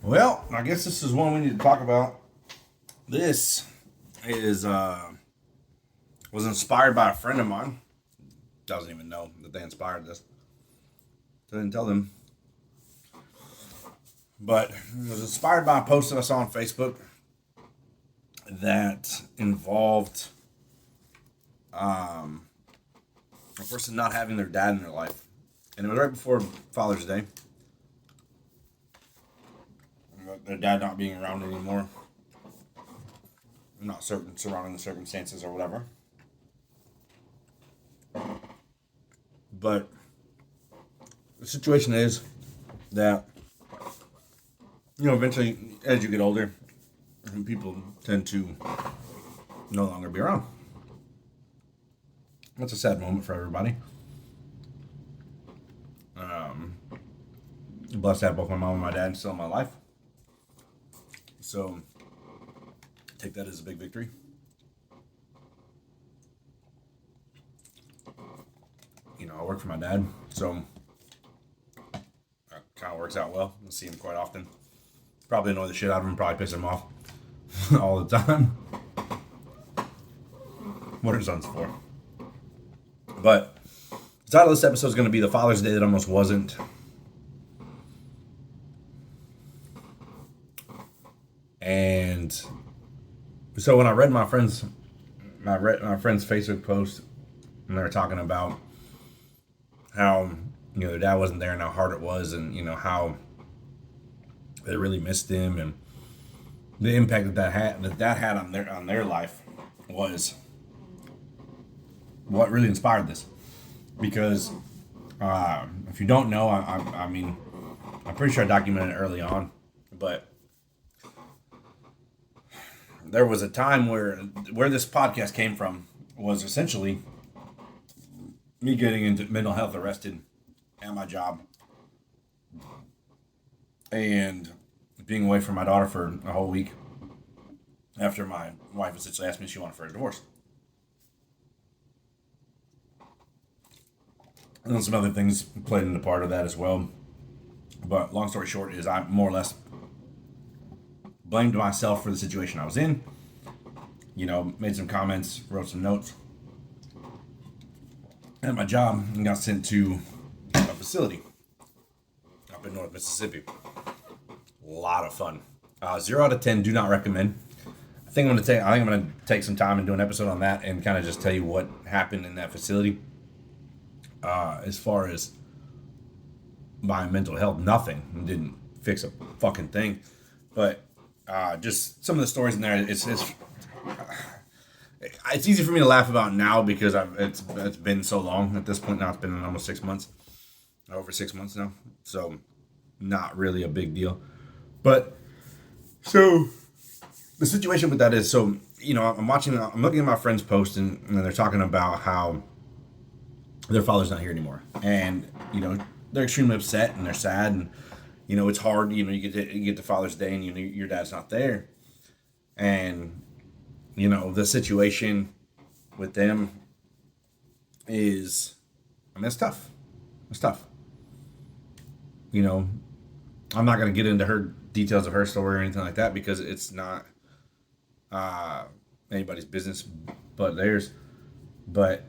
Well, I guess this is one we need to talk about. This is was inspired by a friend of mine. Doesn't even know that they inspired this. I didn't tell them. But it was inspired by a post that I saw on Facebook that involved a person not having their dad in their life. And it was right before Father's Day. Their dad not being around anymore. Not certain surrounding the circumstances or whatever. But the situation is that, eventually as you get older, people tend to no longer be around. That's a sad moment for everybody. Blessed to have both my mom and my dad still in my life. So, take that as a big victory. I work for my dad, so that kind of works out well. I see him quite often. Probably annoy the shit out of him, probably piss him off all the time. What are sons for? But the title of this episode is going to be The Father's Day That Almost Wasn't. And so when I read my friend's Facebook post, and they were talking about how their dad wasn't there and how hard it was, and how they really missed him, and the impact that had on their life was what really inspired this. Because if you don't know, I'm pretty sure I documented it early on, but there was a time where this podcast came from was essentially me getting into mental health arrested at my job and being away from my daughter for a whole week after my wife essentially asked me if she wanted for a divorce. And then some other things played into part of that as well. But long story short is I more or less blamed myself for the situation I was in. Made some comments, wrote some notes at my job, and got sent to a facility up in North Mississippi. A lot of fun. 0 out of 10, do not recommend. I think I'm gonna take some time and do an episode on that and kind of just tell you what happened in that facility. As far as my mental health, nothing. Didn't fix a fucking thing. But just some of the stories in there, it's easy for me to laugh about now because it's been so long at this point now. It's been almost 6 months, over 6 months now. So not really a big deal. But so the situation with that is, I'm looking at my friend's post and they're talking about how their father's not here anymore. And, they're extremely upset and they're sad, and, it's hard, you get to Father's Day and, your dad's not there. And, the situation with them is, it's tough. It's tough. I'm not going to get into her details of her story or anything like that because it's not anybody's business but theirs. But,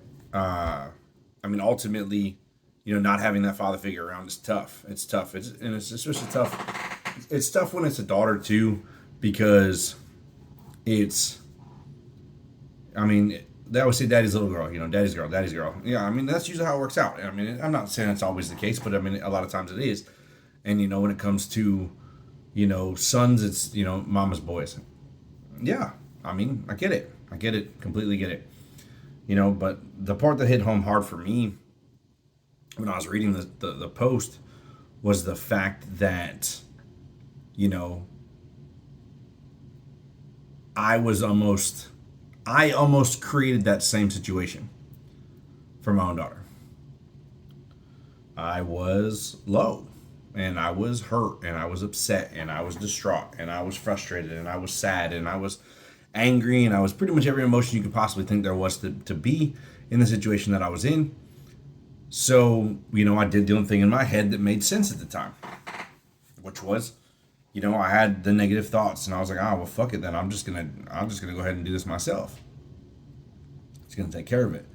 ultimately, not having that father figure around is tough. It's tough. It's especially tough. It's tough when it's a daughter too, because they always say daddy's little girl, daddy's girl. Yeah, that's usually how it works out. I'm not saying it's always the case, but a lot of times it is. And, when it comes to, sons, it's, mama's boys. Yeah, I get it. I get it. Completely get it. But the part that hit home hard for me when I was reading the post was the fact that, I almost created that same situation for my own daughter. I was low, and I was hurt, and I was upset, and I was distraught, and I was frustrated, and I was sad, and I was angry, and I was pretty much every emotion you could possibly think there was to be in the situation that I was in. So, I did the only thing in my head that made sense at the time, which was I had the negative thoughts, and I was like, oh well, fuck it then. I'm just gonna go ahead and do this myself. It's gonna take care of it.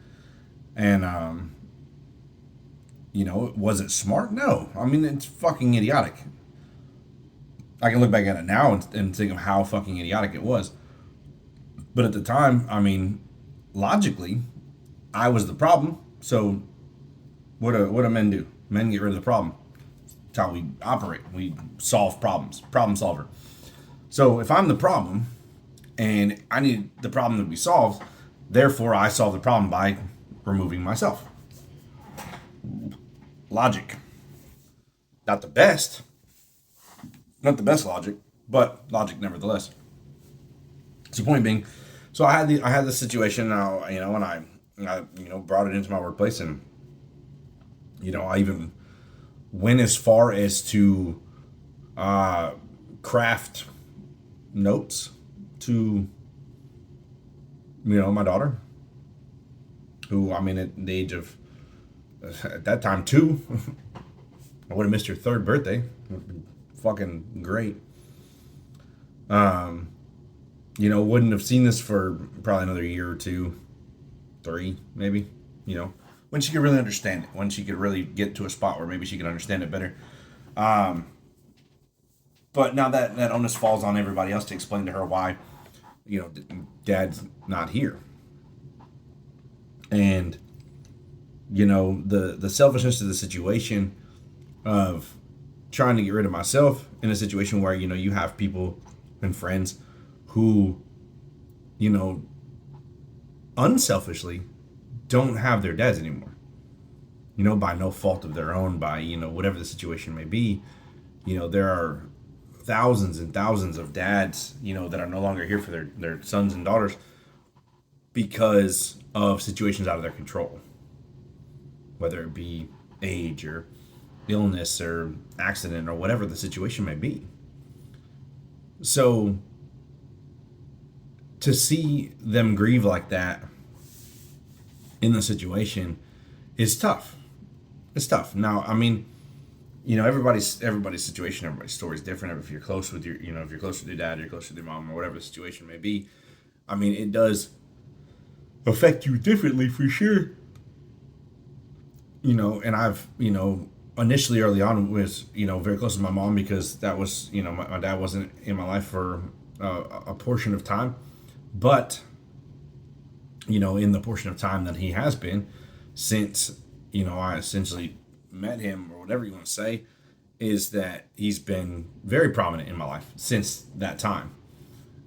And was it smart? No. I mean, it's fucking idiotic. I can look back at it now and think of how fucking idiotic it was. But at the time, I mean, logically, I was the problem. So what do men do? Men get rid of the problem. It's how we operate. We solve problems. Problem solver. So if I'm the problem and I need the problem to be solved, therefore I solve the problem by removing myself. Logic. Not the best. Not the best logic, but logic nevertheless. So point being, so I had this situation now, and I brought it into my workplace, and I even went as far as to craft notes to my daughter, who, I mean, at the age of at that time 2, I would have missed her 3rd birthday. Would have been fucking great. Wouldn't have seen this for probably another year or 2, 3, maybe. When she could really understand it, when she could really get to a spot where maybe she could understand it better. But now that onus falls on everybody else to explain to her why, Dad's not here. And the selfishness of the situation of trying to get rid of myself in a situation where you have people and friends who unselfishly don't have their dads anymore, by no fault of their own, by whatever the situation may be. There are thousands and thousands of dads that are no longer here for their sons and daughters because of situations out of their control, whether it be age or illness or accident or whatever the situation may be. So to see them grieve like that in the situation is tough. It's tough. Now, I mean, everybody's situation, everybody's story is different. If you're close with if you're close with your dad, you're close with your mom, or whatever the situation may be, I mean, it does affect you differently for sure. And I've, initially early on was, very close to my mom because that was, my dad wasn't in my life for a portion of time. But, in the portion of time that he has been since, I essentially met him or whatever you want to say, is that he's been very prominent in my life since that time.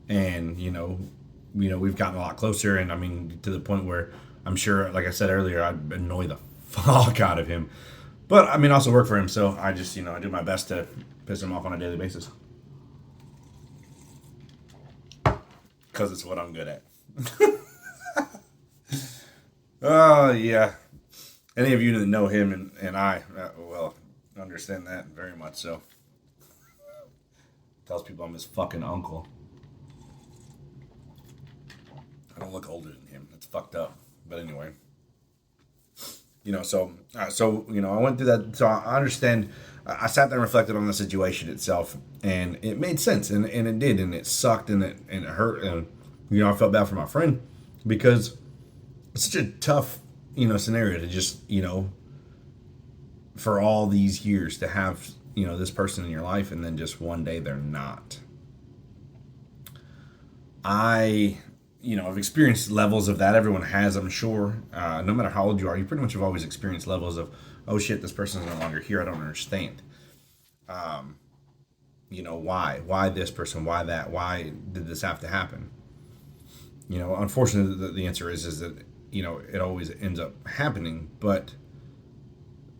And, we've gotten a lot closer. And I mean, to the point where I'm sure, like I said earlier, I'd annoy the fuck out of him. But I mean, also work for him. So I just, I do my best to piss him off on a daily basis. Because it's what I'm good at. Oh, yeah. Any of you that know him and I, well, understand that very much so. Tells people I'm his fucking uncle. I don't look older than him. It's fucked up. But anyway. So I went through that. So I understand. I sat there and reflected on the situation itself, and it made sense, and it did, and it sucked, and it hurt, and I felt bad for my friend because it's such a tough scenario to just for all these years to have this person in your life, and then just one day they're not. I've experienced levels of that. Everyone has, I'm sure. No matter how old you are, you pretty much have always experienced levels of, oh shit, this person's no longer here. I don't understand. Why? Why this person? Why that? Why did this have to happen? Unfortunately, the answer is that, it always ends up happening. But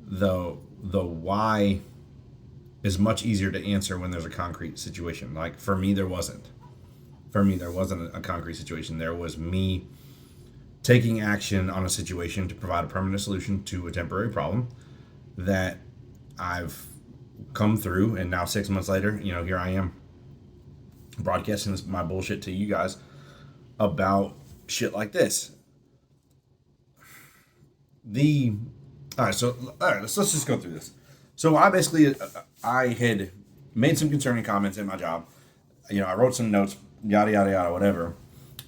the why is much easier to answer when there's a concrete situation. Like for me, there wasn't. For me, there wasn't a concrete situation. There was me taking action on a situation to provide a permanent solution to a temporary problem that I've come through. And now 6 months later, here I am broadcasting my bullshit to you guys about shit like this. All right, let's just go through this. So I had made some concerning comments at my job. I wrote some notes, yada, yada, yada, whatever.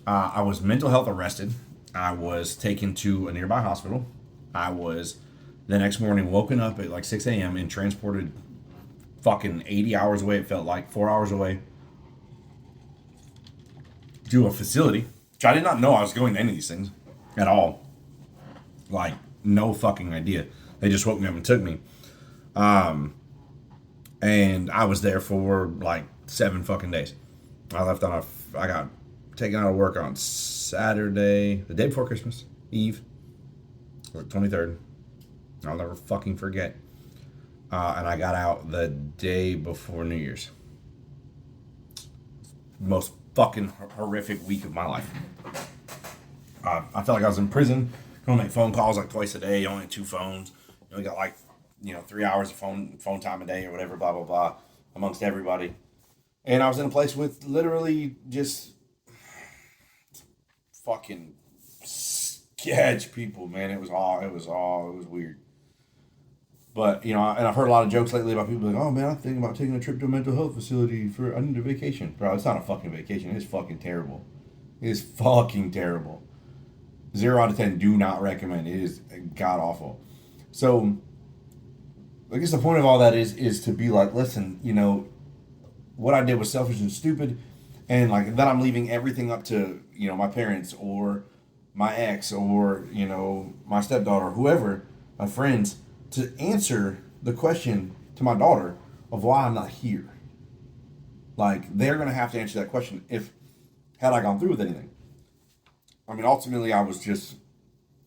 I was mental health arrested. I was taken to a nearby hospital. I was the next morning woken up at like 6 a.m. and transported fucking 80 hours away. It felt like 4 hours away to a facility, which I did not know I was going to any of these things at all. Like, no fucking idea. They just woke me up and took me. And I was there for like 7 fucking days. I got taken out of work on Saturday, the day before Christmas Eve, or 23rd. I'll never fucking forget. And I got out the day before New Year's. Most fucking horrific week of my life. I felt like I was in prison. I only make phone calls like twice a day. Only 2 phones. You only got like 3 hours of phone time a day or whatever. Blah blah blah. Amongst everybody, and I was in a place with literally just fucking sketch people. Man, it was weird. But and I've heard a lot of jokes lately about people like, oh man, I'm thinking about taking a trip to a mental health facility I need a vacation. Bro, it's not a fucking vacation. It's fucking terrible. It is fucking terrible. 0 out of 10, do not recommend. It is god awful. So, I guess the point of all that is to be like, listen, what I did was selfish and stupid, and like that I'm leaving everything up to my parents or my ex or my stepdaughter, whoever, my friends, to answer the question to my daughter of why I'm not here. Like, they're gonna have to answer that question had I gone through with anything. I mean, ultimately, I was just,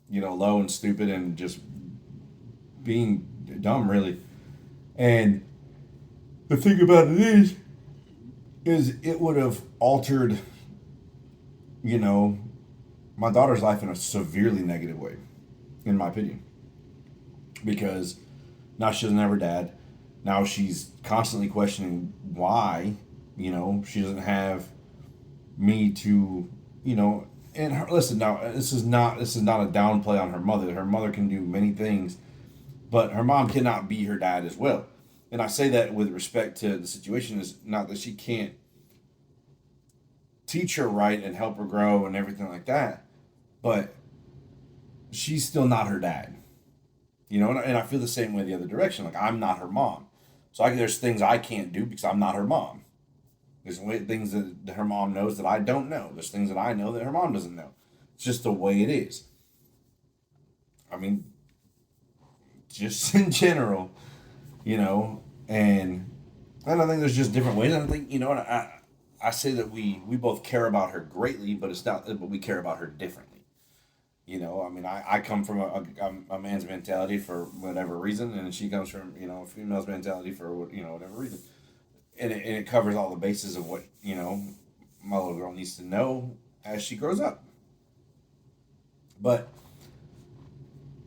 low and stupid and just being dumb, really. And the thing about it is it would have altered, my daughter's life in a severely negative way, in my opinion. Because now she doesn't have her dad. Now she's constantly questioning why, she doesn't have me to, and listen, now this is not a downplay on her mother. Her mother can do many things, but her mom cannot be her dad as well. And I say that with respect to the situation, is not that she can't teach her right and help her grow and everything like that, but she's still not her dad. And I feel the same way the other direction. Like, I'm not her mom. So there's things I can't do because I'm not her mom. There's things that her mom knows that I don't know. There's things that I know that her mom doesn't know. It's just the way it is. I mean, just in general, and I think there's just different ways. I think, I say that we both care about her greatly, but it's not, but we care about her differently. I mean, I come from a man's mentality for whatever reason, and she comes from, a female's mentality for, whatever reason. And it covers all the bases of what, my little girl needs to know as she grows up. But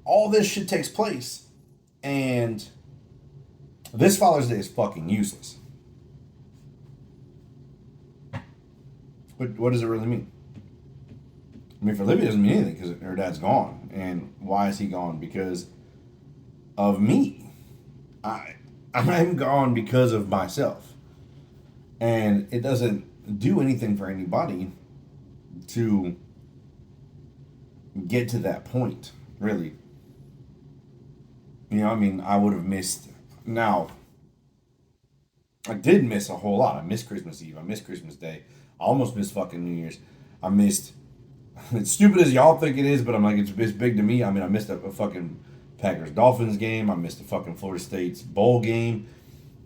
all this shit takes place, and this Father's Day is fucking useless. What does it really mean? I mean, for Libby, it doesn't mean anything because her dad's gone. And why is he gone? Because of me. I'm gone because of myself. And it doesn't do anything for anybody to get to that point, really. I would have missed. Now, I did miss a whole lot. I missed Christmas Eve. I missed Christmas Day. I almost missed fucking New Year's. I missed. It's stupid as y'all think it is, but I'm like, it's big to me. I mean, I missed a fucking Packers-Dolphins game. I missed a fucking Florida State's bowl game.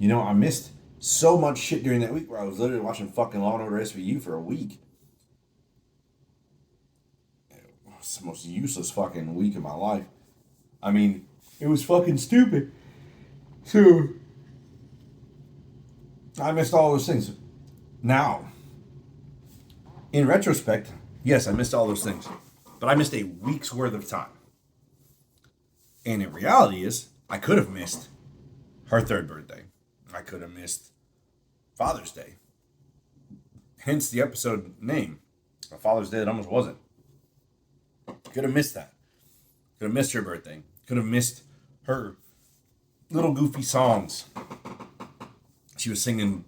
I missed so much shit during that week where I was literally watching fucking Law & Order SVU for a week. It's the most useless fucking week of my life. I mean, it was fucking stupid. So, I missed all those things. Now, in retrospect, yes, I missed all those things. But I missed a week's worth of time. And in reality is, I could have missed her 3rd birthday. I could have missed Father's Day. Hence the episode name. A Father's Day that almost wasn't. Could have missed that. Could have missed her birthday. Could have missed her little goofy songs. She was singing,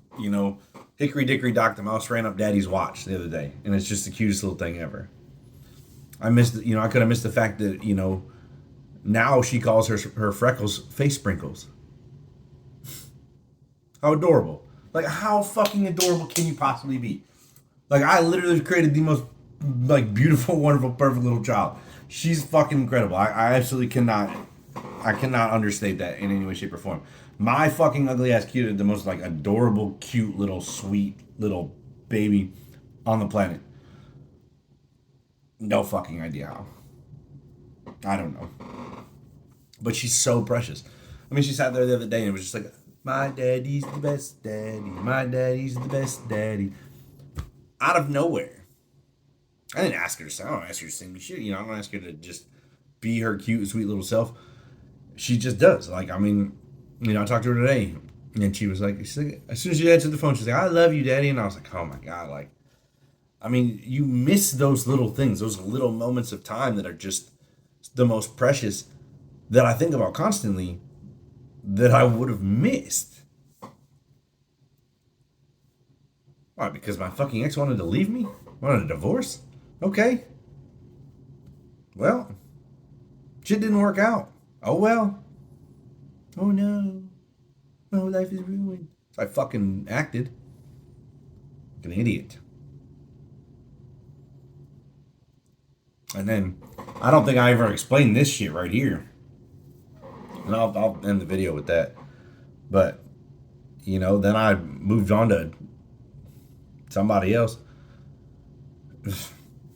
Hickory Dickory Dock, the mouse ran up Daddy's watch the other day, and it's just the cutest little thing ever. I missed, I could have missed the fact that, now she calls her freckles face sprinkles. How adorable. Like, how fucking adorable can you possibly be? Like, I literally created the most, beautiful, wonderful, perfect little child. She's fucking incredible. I absolutely cannot understate that in any way, shape, or form. My fucking ugly ass created the most, adorable, cute, little, sweet, little baby on the planet. No fucking idea how. I don't know. But she's so precious. I mean, she sat there the other day and it was just like, my daddy's the best daddy. My daddy's the best daddy. Out of nowhere. I didn't ask her to sing. I don't ask her to sing me shit. I don't ask her to just be her cute, sweet little self. She just does. I talked to her today. And she was like, as soon as she answered the phone, she's like, I love you, daddy. And I was like, oh my God. You miss those little things, those little moments of time that are just the most precious that I think about constantly that I would have missed. Why? Because my fucking ex wanted to leave me? Wanted a divorce? Okay. Well, shit didn't work out. Oh well. Oh no. My whole life is ruined. I fucking acted like an idiot. And then, I don't think I ever explained this shit right here. And I'll end the video with that. But, then I moved on to somebody else.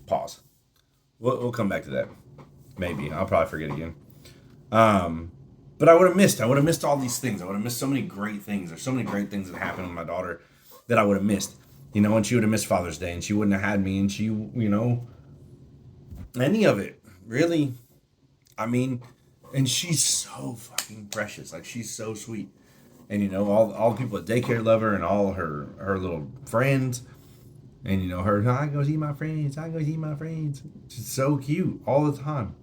Pause. We'll come back to that. Maybe. I'll probably forget again. But I would have missed all these things. I would have missed so many great things. There's so many great things that happened with my daughter that I would have missed. And she would have missed Father's Day, and she wouldn't have had me, and she, any of it, really. And she's so fucking precious. She's so sweet. And, all the people at daycare love her, and all her little friends. And, her, I go see my friends. She's so cute all the time.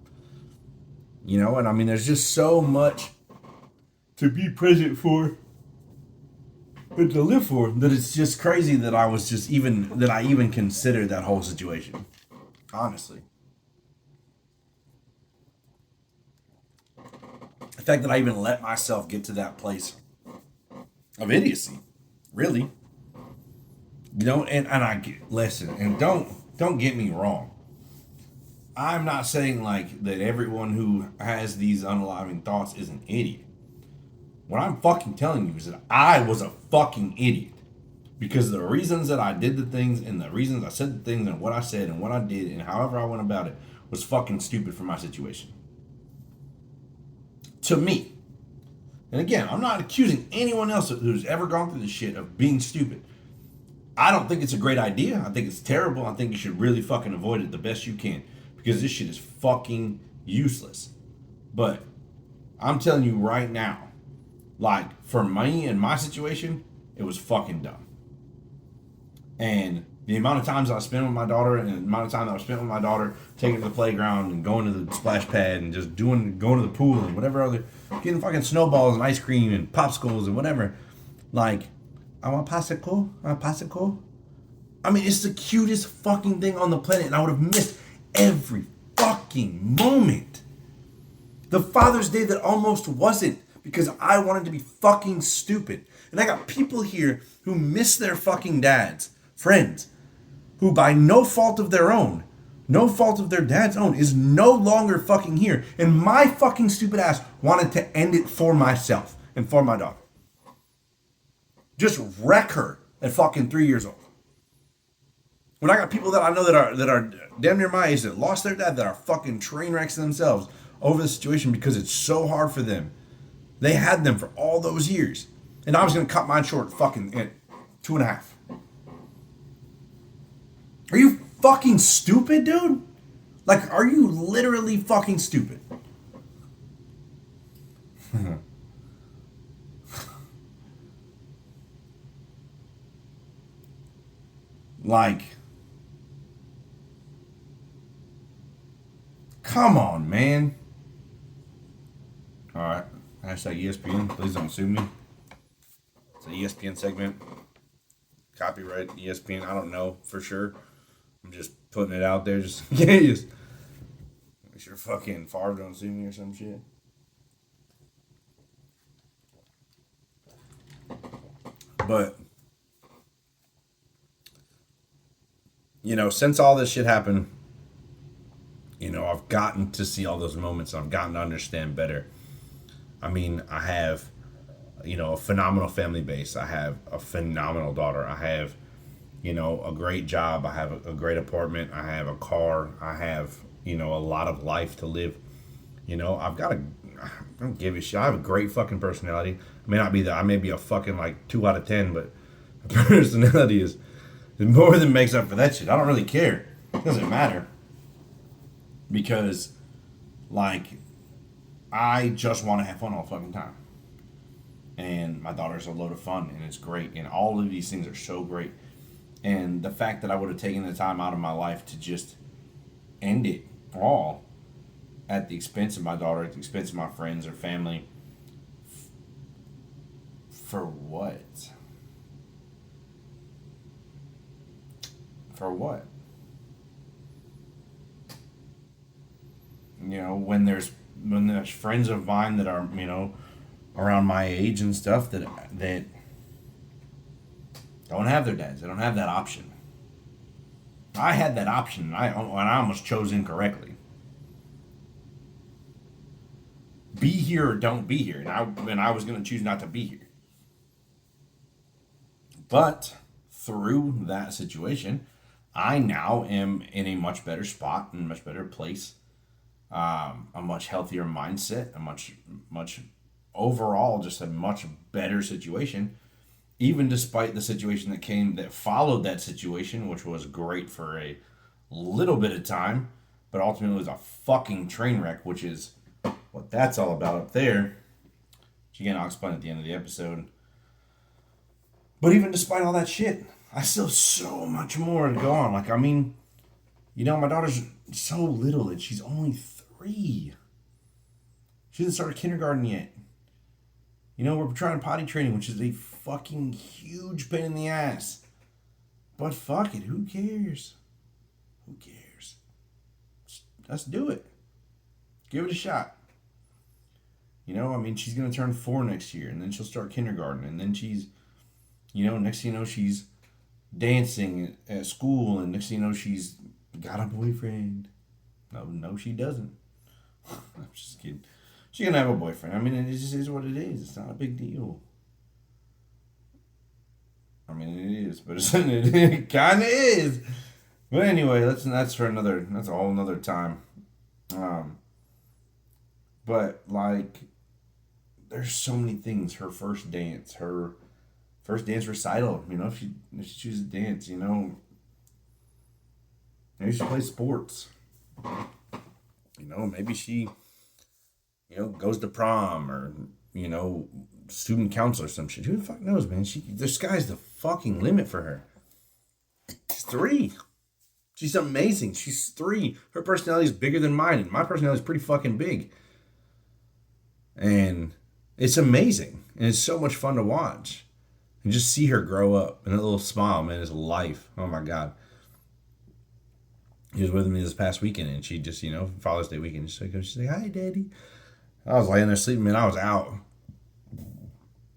And there's just so much to be present for and to live for that it's just crazy that I even considered that whole situation. Honestly. The fact that I even let myself get to that place of idiocy, really, and I listen, and don't get me wrong. I'm not saying that everyone who has these unaliving thoughts is an idiot. What I'm fucking telling you is that I was a fucking idiot because the reasons that I did the things and the reasons I said the things and what I said and what I did and however I went about it was fucking stupid for my situation. To me. And again, I'm not accusing anyone else who's ever gone through this shit of being stupid. I don't think it's a great idea. I think it's terrible. I think you should really fucking avoid it the best you can because this shit is fucking useless. But I'm telling you right now, for me and my situation, it was fucking dumb. And the amount of times I spent with my daughter and the amount of time that I spent with my daughter taking her to the playground and going to the splash pad and just going to the pool and whatever other, getting fucking snowballs and ice cream and popsicles and whatever. I want popsicle. It's the cutest fucking thing on the planet and I would have missed every fucking moment. The Father's Day that almost wasn't because I wanted to be fucking stupid. And I got people here who miss their fucking dads, friends, who by no fault of their own, no fault of their dad's own, is no longer fucking here. And my fucking stupid ass wanted to end it for myself and for my daughter. Just wreck her at fucking 3 years old. When I got people that I know that are damn near my age that lost their dad, that are fucking train wrecks themselves over the situation because it's so hard for them. They had them for all those years. And I was going to cut mine short fucking at 2.5. Are you fucking stupid, dude? Are you literally fucking stupid? Come on, man. Alright. Hashtag ESPN. Please don't sue me. It's an ESPN segment. Copyright ESPN. I don't know for sure. I'm just putting it out there. Just yeah, just make sure fucking Favre don't sue me or some shit. But since all this shit happened, I've gotten to see all those moments. And I've gotten to understand better. I mean, I have, a phenomenal family base. I have a phenomenal daughter. I have, a great job. I have a great apartment. I have a car. I have, a lot of life to live. I don't give a shit. I have a great fucking personality. I may not be I may be a fucking like 2 out of 10, but my personality is more than makes up for that shit. I don't really care. It doesn't matter. Because, like, I just want to have fun all the fucking time. And my daughter's a load of fun, and it's great. And all of these things are so great. And the fact that I would have taken the time out of my life to just end it all at the expense of my daughter, at the expense of my friends or family, for what? For what? When there's friends of mine that are, around my age and stuff that don't have their dads. They don't have that option. I had that option, and I almost chose incorrectly. Be here or don't be here, and I was going to choose not to be here. But through that situation, I now am in a much better spot and much better place. A much healthier mindset, a much overall, just a much better situation. Even despite the situation that followed that situation, which was great for a little bit of time, but ultimately was a fucking train wreck, which is what that's all about up there. Which again, I'll explain at the end of the episode. But even despite all that shit, I still have so much more to go on. Like, I mean, my daughter's so little that she's only 3. She hasn't started kindergarten yet. We're trying potty training, which is a fucking huge pain in the ass. But fuck it, who cares? Who cares? Let's do it. Give it a shot. She's going to turn 4 next year, and then she'll start kindergarten, and then she's, next thing you know, she's dancing at school, and next thing you know, she's got a boyfriend. No, she doesn't. I'm just kidding. She's gonna have a boyfriend. I mean, it just is what it is. It's not a big deal. I mean, it is, but it kind of is. But anyway, that's a whole another time. But like, there's so many things. Her first dance recital. If she chooses to dance, maybe she plays sports. Maybe she, goes to prom or, student council or some shit. Who the fuck knows, man? The sky's the fucking limit for her. She's 3. She's amazing. She's 3. Her personality is bigger than mine, and my personality is pretty fucking big. And it's amazing. And it's so much fun to watch. And just see her grow up. And that little smile, man, is life. Oh my God. He was with me this past weekend, and she just, Father's Day weekend, she's like, "Hi, Daddy." I was laying there sleeping, man. I was out.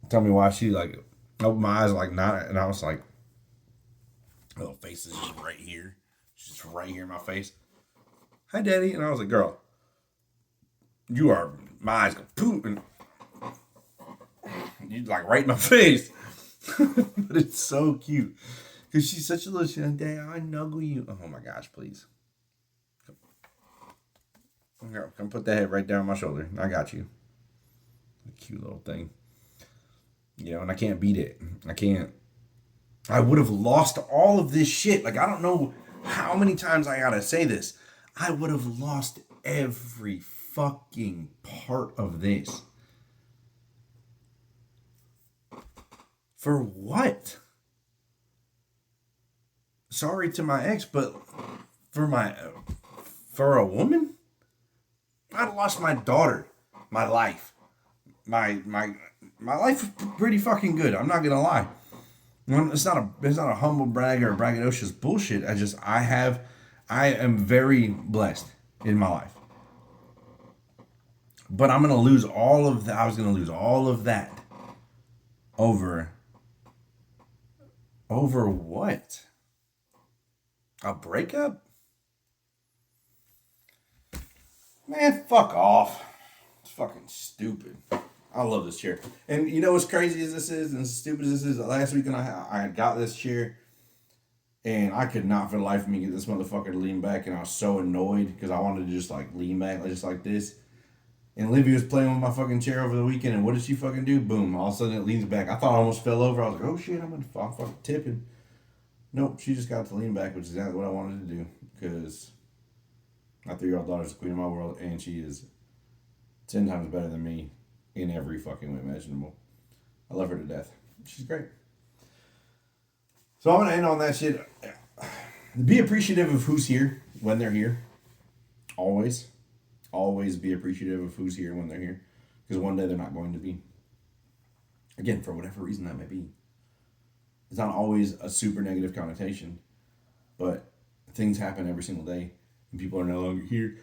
Tell me why she, like, opened my eyes, like, not, and I was like, little face is just right here. She's just right here in my face. "Hi, Daddy." And I was like, "Girl, my eyes go poof, and you like right in my face." But it's so cute. Because she's such a little shit. "Dad, I snuggle you." Oh my gosh, please. Come put that head right down on my shoulder. I got you. A cute little thing. And I can't beat it. I can't. I would have lost all of this shit. Like, I don't know how many times I gotta say this. I would have lost every fucking part of this. For what? Sorry to my ex, but for a woman, I'd have lost my daughter, my life, my life is pretty fucking good. I'm not gonna lie. It's not a humble brag or a braggadocious bullshit. I am very blessed in my life. But I'm gonna lose all of that. I was gonna lose all of that over what? A breakup? Man, fuck off. It's fucking stupid. I love this chair. And you know what's crazy as this is and as stupid as this is? Last week I got this chair and I could not for the life of me get this motherfucker to lean back, and I was so annoyed because I wanted to just like lean back just like this. And Livy was playing with my fucking chair over the weekend, and what did she fucking do? Boom. All of a sudden it leans back. I thought I almost fell over. I was like, oh shit, I'm fucking tipping. Nope, she just got to lean back, which is exactly what I wanted to do. Because my 3-year-old daughter is the queen of my world, and she is 10 times better than me in every fucking way imaginable. I love her to death. She's great. So I'm going to end on that shit. Be appreciative of who's here when they're here. Always. Always be appreciative of who's here when they're here. Because one day they're not going to be. Again, for whatever reason that may be. It's not always a super negative connotation. But things happen every single day. And people are no longer here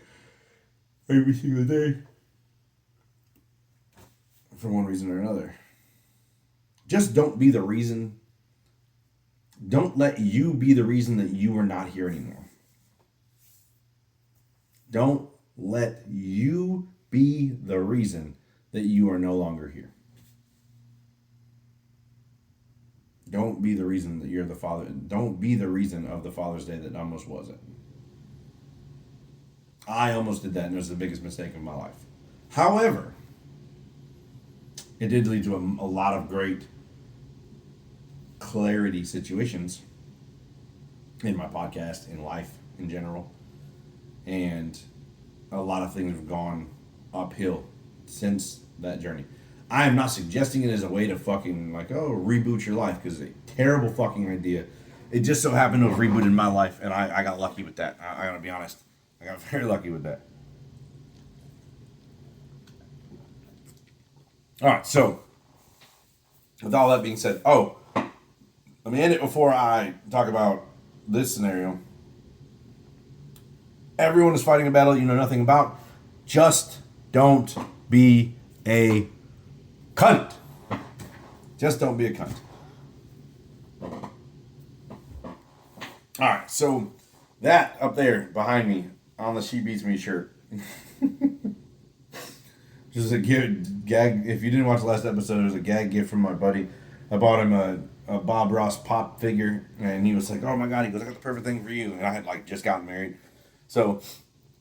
every single day. For one reason or another. Just don't be the reason. Don't let you be the reason that you are not here anymore. Don't let you be the reason that you are no longer here. Don't be the reason that you're the father. Don't be the reason of the Father's Day that almost wasn't. I almost did that, and it was the biggest mistake of my life. However, it did lead to a lot of great clarity situations in my podcast, in life in general. And a lot of things have gone uphill since that journey. I am not suggesting it as a way to fucking like, oh, reboot your life, because it's a terrible fucking idea. It just so happened to have rebooted my life, and I got lucky with that. I gotta be honest. I got very lucky with that. Alright, so with all that being said, let me end it before I talk about this scenario. Everyone is fighting a battle you know nothing about. Just don't be a cunt. Just don't be a cunt. Alright, so that up there behind me on the She Beats Me shirt. Just a gag. If you didn't watch the last episode, it was a gag gift from my buddy. I bought him a Bob Ross pop figure, and he was like, oh my god, he goes, I got the perfect thing for you. And I had like just gotten married. So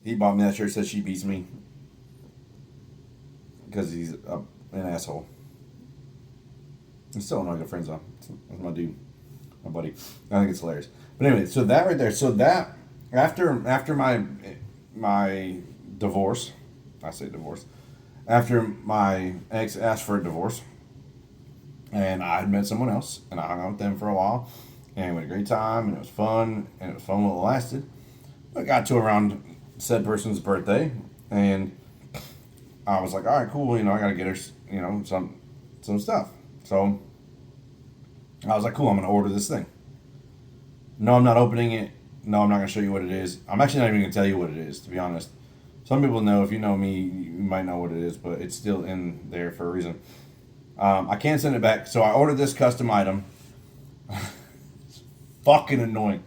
he bought me that shirt, says She Beats Me. Because he's an asshole. He's still not good friends though. That's my dude. My buddy. I think it's hilarious. But anyway, so that right there. So that after my divorce, I say divorce. After my ex asked for a divorce, and I had met someone else, and I hung out with them for a while, and we had a great time, and it was fun while it lasted. I got to around said person's birthday, and I was like, all right, cool, I gotta get her, some stuff. So I was like, cool, I'm gonna order this thing. No, I'm not opening it. No, I'm not gonna show you what it is. I'm actually not even gonna tell you what it is, to be honest. Some people know. If you know me, you might know what it is, but it's still in there for a reason. I can't send it back, so I ordered this custom item. It's fucking annoying.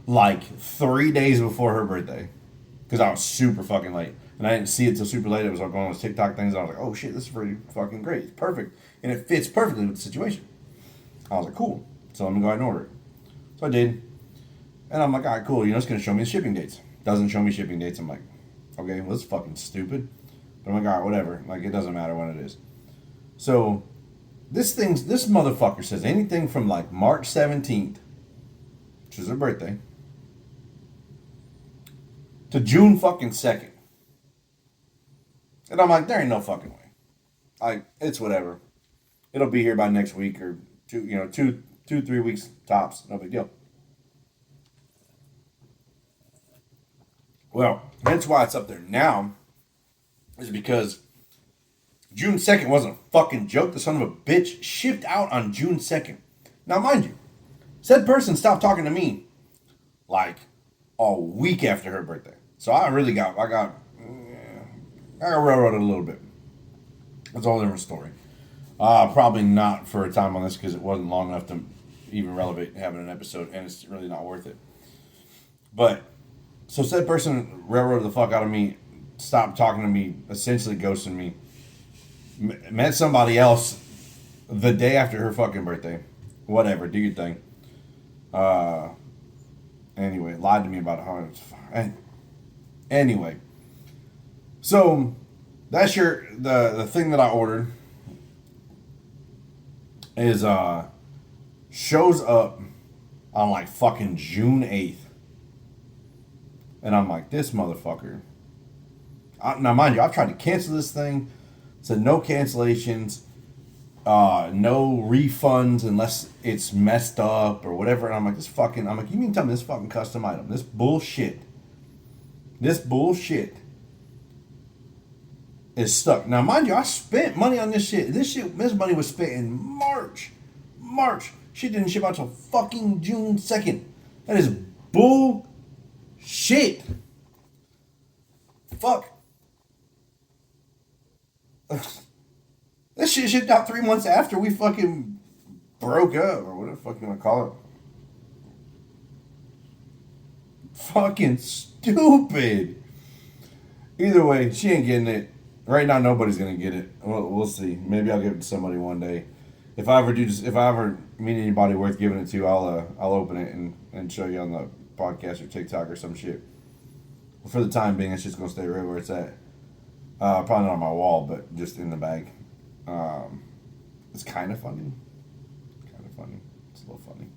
Like 3 days before her birthday, because I was super fucking late, and I didn't see it till super late. It was like one of those TikTok things. I was like, oh shit, this is pretty fucking great. It's perfect, and it fits perfectly with the situation. I was like, cool. So I'm gonna go ahead and order it. So I did, and I'm like, all right, cool. It's gonna show me the shipping dates. Doesn't show me shipping dates. I'm like, okay, well, this is fucking stupid. But I'm like, all right, whatever. Like, it doesn't matter when it is. So, this motherfucker says anything from like March 17th, which is her birthday, to June fucking 2nd. And I'm like, there ain't no fucking way. Like, it's whatever. It'll be here by next week or 2-3 weeks tops. No big deal. Well, that's why it's up there now, is because June 2nd wasn't a fucking joke. The son of a bitch shipped out on June 2nd. Now, mind you, said person stopped talking to me like a week after her birthday. So I got railroaded a little bit. That's a whole different story. Probably not for a time on this because it wasn't long enough to even relevate having an episode, and it's really not worth it. But so said person railroaded the fuck out of me, stopped talking to me, essentially ghosting me. Met somebody else the day after her fucking birthday. Whatever, do your thing. Anyway, lied to me about it. Anyway, so that's the thing that I ordered is shows up on like fucking June 8th. And I'm like, this motherfucker. Now, mind you, I've tried to cancel this thing. Said no cancellations, no refunds unless it's messed up or whatever. And I'm like, you mean tell me this fucking custom item, this bullshit is stuck. Now, mind you, I spent money on this shit. This money was spent in March. Shit didn't ship out till fucking June 2nd. That is bullshit. Fuck. This shit shipped out 3 months after we fucking broke up, or whatever the fuck you want to call it. Fucking stupid. Either way, she ain't getting it. Right now, nobody's gonna get it. We'll see. Maybe I'll give it to somebody one day. If I ever meet anybody worth giving it to, I'll open it and show you on the podcast or TikTok or some shit. But for the time being, it's just gonna stay right where it's at. Probably not on my wall, but just in the bag. It's kind of funny. It's a little funny.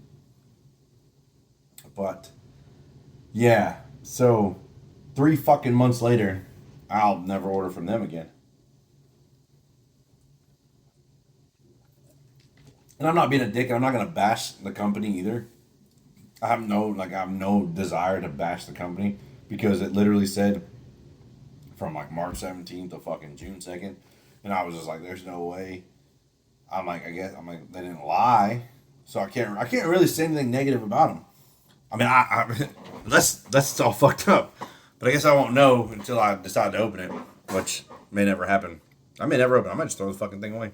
But, yeah. So, 3 fucking months later, I'll never order from them again. And I'm not being a dick, and I'm not going to bash the company either. I have no desire to bash the company because it literally said from like March 17th to fucking June 2nd. And I was just like, there's no way. I'm like, they didn't lie. So I can't really say anything negative about them. I mean, that's all fucked up. But I guess I won't know until I decide to open it, which may never happen. I may never open it. I might just throw the fucking thing away.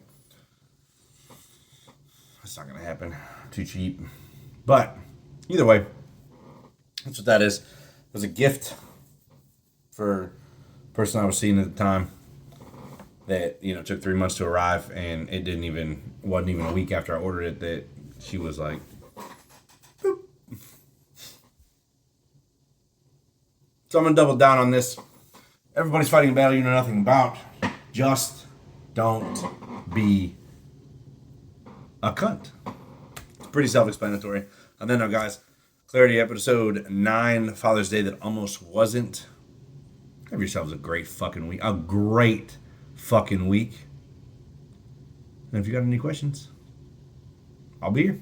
That's not going to happen. Too cheap. But either way, that's what that is. It was a gift for the person I was seeing at the time that, took 3 months to arrive, and it wasn't even a week after I ordered it that she was like, boop. So I'm going to double down on this. Everybody's fighting a battle you know nothing about. Just don't be a cunt. It's pretty self-explanatory. And then, guys, Clarity episode 9, Father's Day that almost wasn't. Have yourselves a great fucking week. A great fucking week. And if you got any questions, I'll be here.